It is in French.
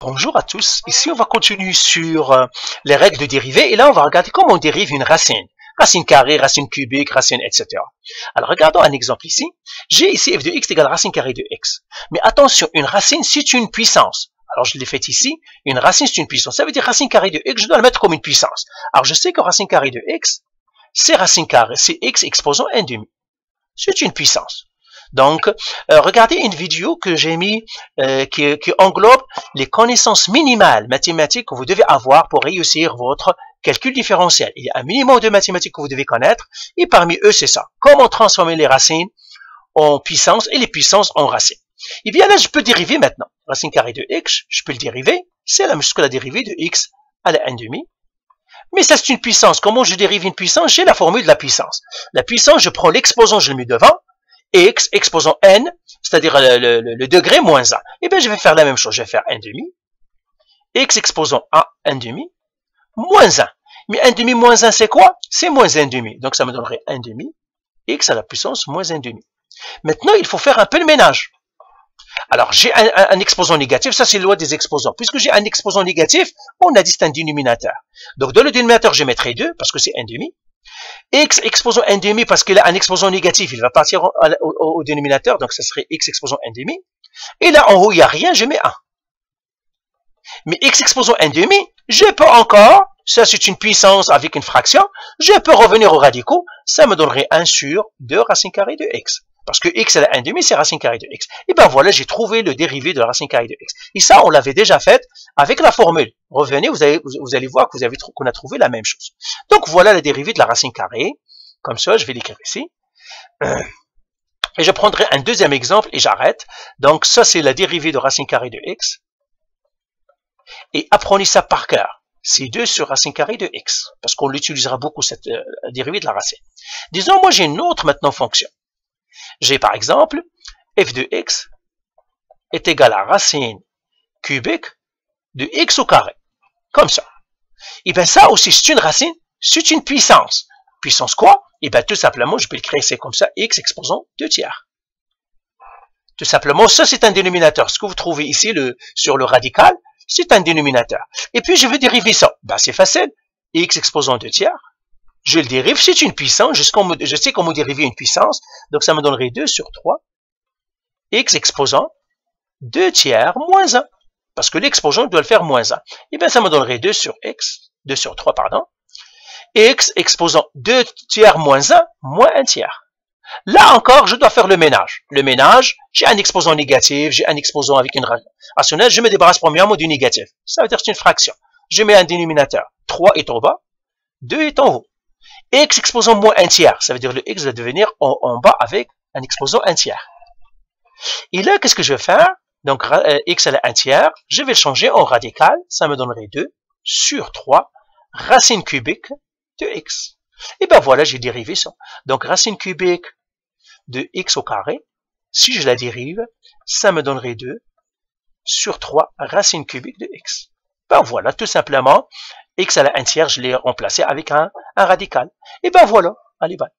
Bonjour à tous, ici on va continuer sur les règles de dérivée et là on va regarder comment on dérive une racine. Racine carrée, racine cubique, racine, etc. Alors regardons un exemple ici. J'ai ici f de x égale racine carrée de x. Mais attention, une racine c'est une puissance. Alors je l'ai fait ici, une racine c'est une puissance. Ça veut dire racine carrée de x, je dois la mettre comme une puissance. Alors je sais que racine carrée de x, c'est racine carrée, c'est x exposant 1/2. C'est une puissance. Donc, regardez une vidéo que j'ai mis qui englobe les connaissances minimales mathématiques que vous devez avoir pour réussir votre calcul différentiel. Il y a un minimum de mathématiques que vous devez connaître et parmi eux, c'est ça. Comment transformer les racines en puissance et les puissances en racines. Et bien là, je peux dériver maintenant. Racine carrée de x, je peux le dériver. C'est la même chose que la dérivée de x à la 1/2. Mais ça, c'est une puissance. Comment je dérive une puissance? J'ai la formule de la puissance. La puissance, je prends l'exposant, je le mets devant. X exposant n, c'est-à-dire le degré moins 1. Et bien, je vais faire la même chose. Je vais faire 1/2. X exposant à 1/2 moins 1. Mais 1/2 moins 1, c'est quoi? C'est moins 1/2. Donc, ça me donnerait 1/2. X à la puissance moins 1/2. Maintenant, il faut faire un peu le ménage. Alors, j'ai un exposant négatif. Ça, c'est la loi des exposants. Puisque j'ai un exposant négatif, on a dit c'est un dénominateur. Donc, dans le dénominateur, je mettrai 2 parce que c'est 1/2. X exposant 1/2 parce qu'il a un exposant négatif, il va partir au dénominateur, donc ça serait x exposant 1/2. Et là, en haut, il n'y a rien, je mets 1. Mais x exposant 1/2, je peux encore, ça c'est une puissance avec une fraction, je peux revenir aux radicaux, ça me donnerait 1 sur 2 racine carrée de x. Parce que x à la 1/2, c'est racine carrée de x. Et bien voilà, j'ai trouvé le dérivé de la racine carrée de x. Et ça, on l'avait déjà fait avec la formule. Revenez, vous allez voir qu'on a trouvé la même chose. Donc voilà la dérivée de la racine carrée. Comme ça, je vais l'écrire ici. Et je prendrai un deuxième exemple et j'arrête. Donc ça, c'est la dérivée de racine carrée de x. Et apprenez ça par cœur. C'est 2 sur racine carrée de x. Parce qu'on l'utilisera beaucoup, cette dérivée de la racine. Disons, moi j'ai une autre maintenant fonction. J'ai par exemple f de x est égal à racine cubique de x au carré. Comme ça. Et bien ça aussi c'est une racine, c'est une puissance. Puissance quoi? Et bien tout simplement je peux l'écrire c'est comme ça, x exposant 2 tiers. Tout simplement ça c'est un dénominateur. Ce que vous trouvez ici sur le radical, c'est un dénominateur. Et puis je veux dériver ça. Ben c'est facile, x exposant 2 tiers. Je le dérive, c'est une puissance, je sais comment dériver une puissance, donc ça me donnerait 2 sur 3, x exposant 2 tiers moins 1, parce que l'exposant doit le faire moins 1. Et bien ça me donnerait 2 sur 3, pardon, x exposant 2 tiers moins 1, moins 1 tiers. Là encore, je dois faire le ménage. Le ménage, j'ai un exposant négatif, j'ai un exposant avec une rationnelle, je me débarrasse premièrement du négatif. Ça veut dire que c'est une fraction. Je mets un dénominateur, 3 est en bas, 2 est en haut. X exposant moins 1 tiers, ça veut dire le x va devenir en bas avec un exposant 1 tiers. Et là, qu'est-ce que je vais faire? Donc, x à la 1 tiers, je vais le changer en radical, ça me donnerait 2 sur 3 racine cubique de x. Et bien voilà, j'ai dérivé ça. Donc, racine cubique de x au carré, si je la dérive, ça me donnerait 2 sur 3 racine cubique de x. Ben voilà, tout simplement, x à la 1 tiers, je l'ai remplacé avec un radical. Et ben voilà, allez, bye.